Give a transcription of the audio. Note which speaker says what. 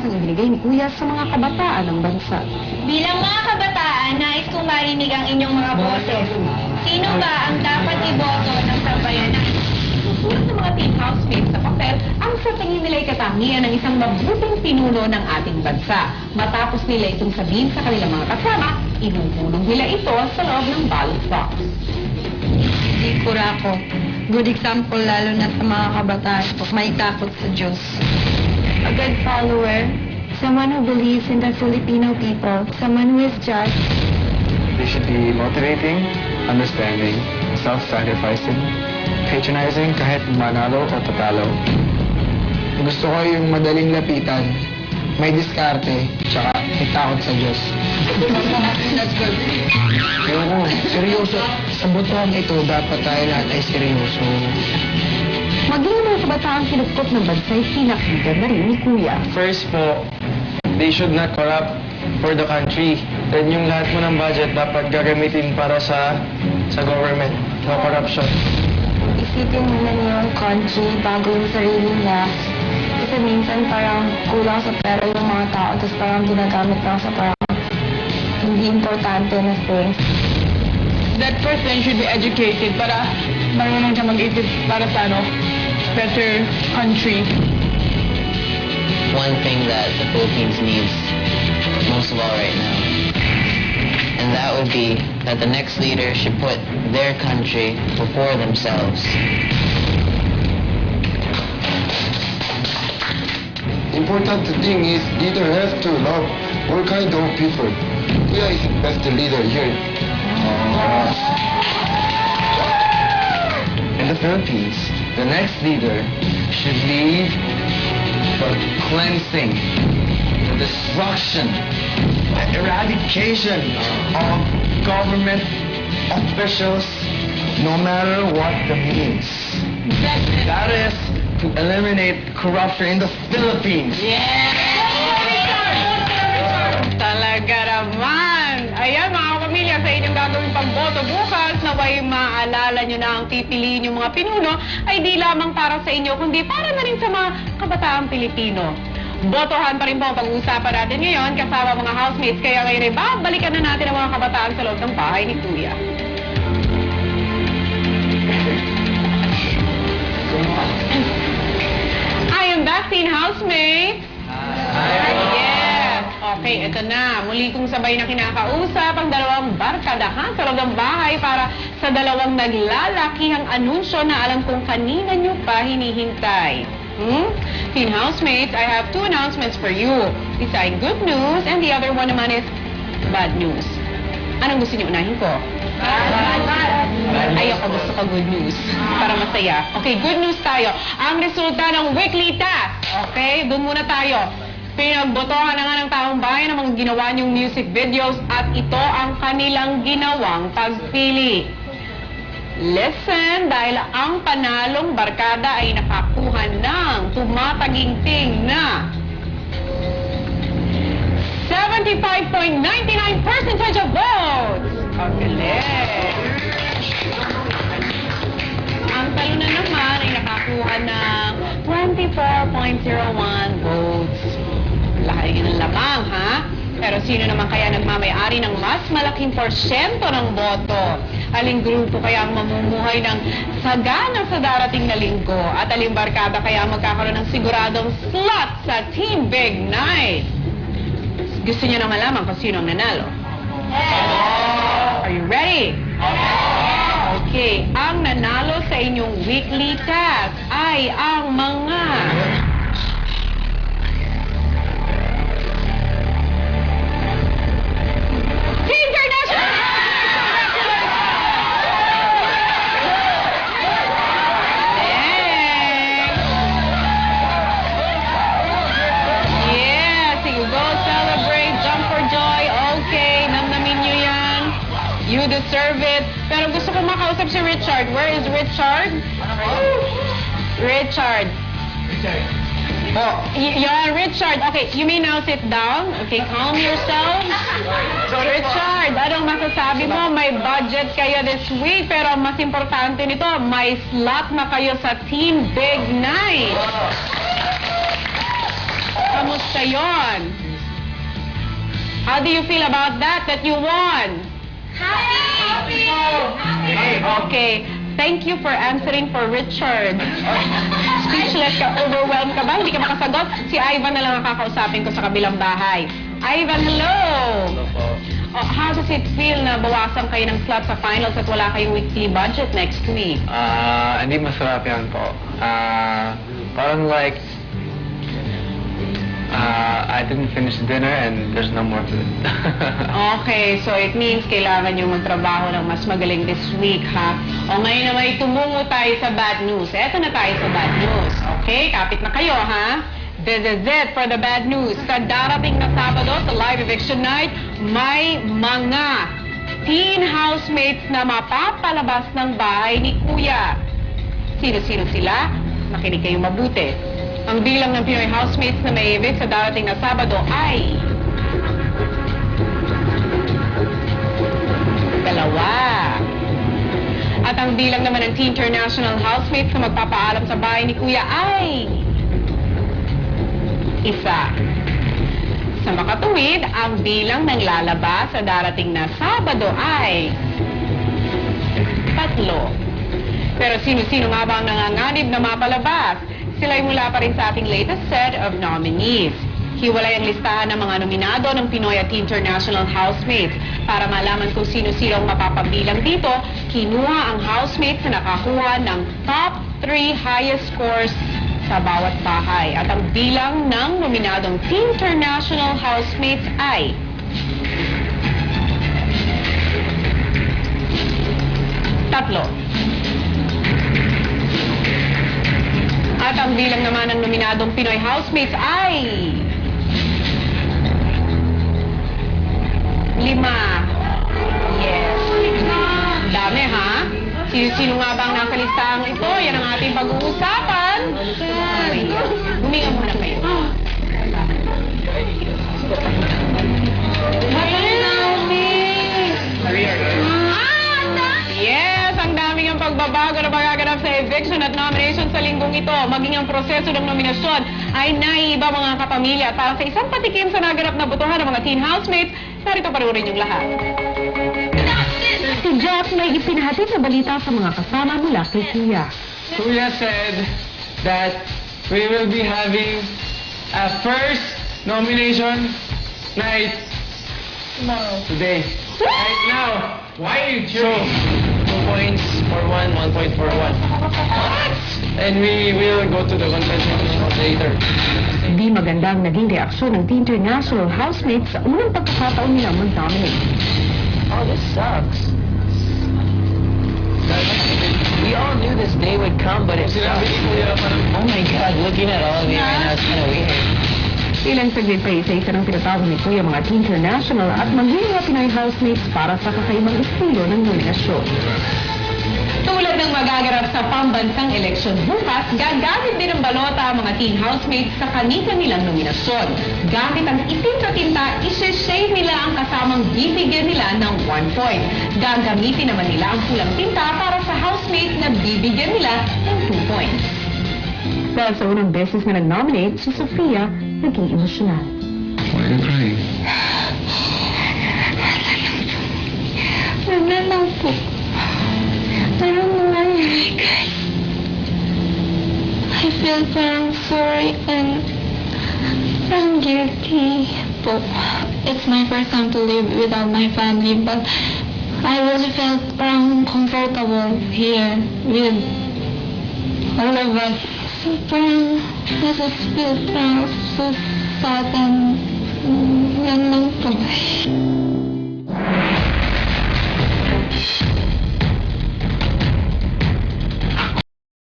Speaker 1: ang ibinigay ni Kuya sa mga kabataan ng bansa.
Speaker 2: Bilang mga kabataan, nais kong marinig ang inyong mga boses. Sino ba ang dapat iboto ng sambayanan?
Speaker 1: Susulat ng mga team housemates sa papel ang sa tingin nila'y katangian ng isang mabuting pinuno ng ating bansa. Matapos nila itong sabihin sa kanilang mga kasama, inuhulog nila ito sa loob ng ballot box.
Speaker 3: Si Kurako. Good example lalo na sa mga kabataan po. May takot sa Diyos. A good follower. Someone who believes in the Filipino people. Someone who is just.
Speaker 4: They should be motivating, understanding, self-sacrificing, patronizing kahit manalo o tatalo.
Speaker 5: Gusto ko yung madaling lapitan, may diskarte, tsaka may takot sa Diyos. Ayoko, seryoso. Sa botohan ito, dapat tayo lahat ay seryoso.
Speaker 1: Maging ang mga kabataang kinukot ng bansa'y sinakrigan na rin ni Kuya.
Speaker 4: First po, they should not corrupt for the country. Then yung lahat mo ng budget dapat gagamitin para sa government. No corruption.
Speaker 3: Isipin muna niya yung country bago yung sarili niya. Kasi minsan parang kulang sa pera yung mga tao, tapos parang ginagamit lang sa parang hindi importante na things.
Speaker 6: That person should be educated para marunong siya mag-isip para sa better country.
Speaker 7: One thing that the Philippines needs most of all right now, and that would be that the next leader should put their country before themselves.
Speaker 8: Important thing is leader has to love all kind of people. Kuya is the best leader here.
Speaker 4: In the Philippines, the next leader should lead the cleansing, the destruction, the eradication of government officials, no matter what the means. That is to eliminate corruption in the Philippines.
Speaker 6: Talaga naman! Ayan mga kapamilya, sa inyong gagawin pagboto bukas, naway maalala nyo na ang pipiliin yung mga pinuno ay di lamang para sa inyo, kundi para na rin sa mga kabataang Pilipino. Botohan pa rin po ang pag-uusapan natin ngayon kasama mga housemates, kaya ngayon ay babalikan na natin ang mga kabataan sa loob ng bahay ni Kuya. I am back, teen housemates! Yes! Okay, ito na. Muli kong sabay na kinakausap ang dalawang barkadahan sa loob ng bahay para sa dalawang naglalakihang anunsyo na alam kong kanina nyo pa hinihintay. Teen housemates, I have two announcements for you. Isa ay good news and the other one naman is bad news. Anong gusto niyo unahin ko? Ayoko, gusto ko good news. Para masaya. Okay, good news tayo. Ang resulta ng weekly task. Okay, doon muna tayo. Pinagbotohan na nga ng taong bayan ang mga ginawa niyong music videos at ito ang kanilang ginawang pagpili. Listen, dahil ang panalong barkada ay nakakuha ng tumataginting na 75.99% of votes. Ang galing. Ang talunan naman ay nakakuha ng 24.01 votes. Laki ng lamang, ha? Pero sino naman kaya nagmamayari ng mas malaking porsyento ng boto? Aling grupo kaya ang mamumuhay ng sagana sa darating na linggo? At aling barkada kaya magkakaroon ng siguradong slot sa Team Big Night? Gusto niyo na malaman kung sino ang nanalo? Are you ready? Okay, ang nanalo sa inyong weekly task ay ang mga Team Kardashian! Yes, you go celebrate, jump for joy. Okay, namnamin nyo yan. You deserve it. Pero gusto ko makausap si Richard. Where is Richard? Richard. Oh, yeah, Richard. Okay, you may now sit down. Okay, calm yourself. Richard, anong masasabi mo? May budget kayo this week, pero mas importante nito, may slot na kayo sa Team Big Night. Kamusta yon? How do you feel about that you won?
Speaker 2: Happy!
Speaker 6: Okay. Thank you for answering for Richard. Speechless ka, overwhelmed ka ba? Hindi ka makasagot? Si Ivan na lang ang kakausapin ko sa kabilang bahay. Ivan, hello! Oh, how does it feel na bawasan kayo ng slot sa finals at wala kayong weekly budget next week?
Speaker 4: Hindi masarap yan po. Parang like, I didn't finish dinner and there's no more food.
Speaker 6: Okay, so it means kailangan nyo magtrabaho ng mas magaling this week, ha? O ngayon na may tumungo tayo sa bad news. Eto na tayo sa bad news. Okay, kapit na kayo, ha? This is it for the bad news. Sa darating na Sabado, sa live eviction night, may mga teen housemates na mapapalabas ng bahay ni Kuya. Sino-sino sila? Makinig kayo mabuti. Ang bilang ng Pinoy housemates na may evict sa darating na Sabado ay 2. At ang bilang naman ng Teen International housemates na magpapaalam sa bahay ni Kuya ay 1. Sa makatuwid, ang bilang ng lalabas sa darating na Sabado ay 3. Pero sino-sino nga ba ang nanganganib na mapalabas? Sila'y mula pa rin sa ating latest set of nominees. Hiwalay ang listahan ng mga nominado ng Pinoy at International housemates. Para malaman kung sino-sino ang mapapabilang dito, kinuha ang housemates na nakakuha ng top 3 highest scores sa bawat bahay. At ang bilang ng nominadong International housemates ay 3. At ang bilang naman ng nominadong Pinoy housemates ay 5. Yes. Dami, ha? Sino-sino nga ba ang nasa listahang ito? Yan ang ating pag-uusapan. Huminga muna kayo. Yes, ang daming ang pagbabago na magaganap sa eviction at nomination sa linggong ito. Maging ang proseso ng nominasyon ay naiiba mga kapamilya. At para sa isang patikim sa naganap na botohan ng mga teen housemates, narito panurin yung lahat.
Speaker 1: Si Jeff may ipinahatid na balita sa mga kasama mula kay Kuya.
Speaker 4: Kuya said that we will be having a first nomination night today. Right now. Why are you cheering? 2 points for 1, 1 point for 1. And we will go to the convention later.
Speaker 1: Di magandang naging reaksyon ng Teen International housemates sa unang pagkakataon nilang mag-nominate.
Speaker 7: Oh, this sucks. We all knew this day would come, but it sucks. Oh my God, looking at all of you right now is kind of weird.
Speaker 1: Ilang saglit pa isa-isa ng tinatawag ni Kuya mga Teen International at magiging mga Pinoy housemates para sa kakaibang estilo ng nominasyon. Tulad ng magaganap sa pambansang eleksyon bukas, gagamit din ng balota ang mga teen housemates sa kanilang nominasyon. Gamit ang itim na tinta, isi-shade nila ang kasamang bibigyan nila ng 1 point. Gagamitin naman nila ang pulang tinta para sa housemate na bibigyan nila ng 2 points. Dahil sa unang beses na nag-nominate, si Sofia naging emosyonal.
Speaker 8: Why are you crying?
Speaker 3: Wala lang po. I don't know why I cried. I feel very sorry and I'm guilty po. It's my first time to live without my family, but I really felt comfortable here with all of us. So parang feel so sad and yan lang po.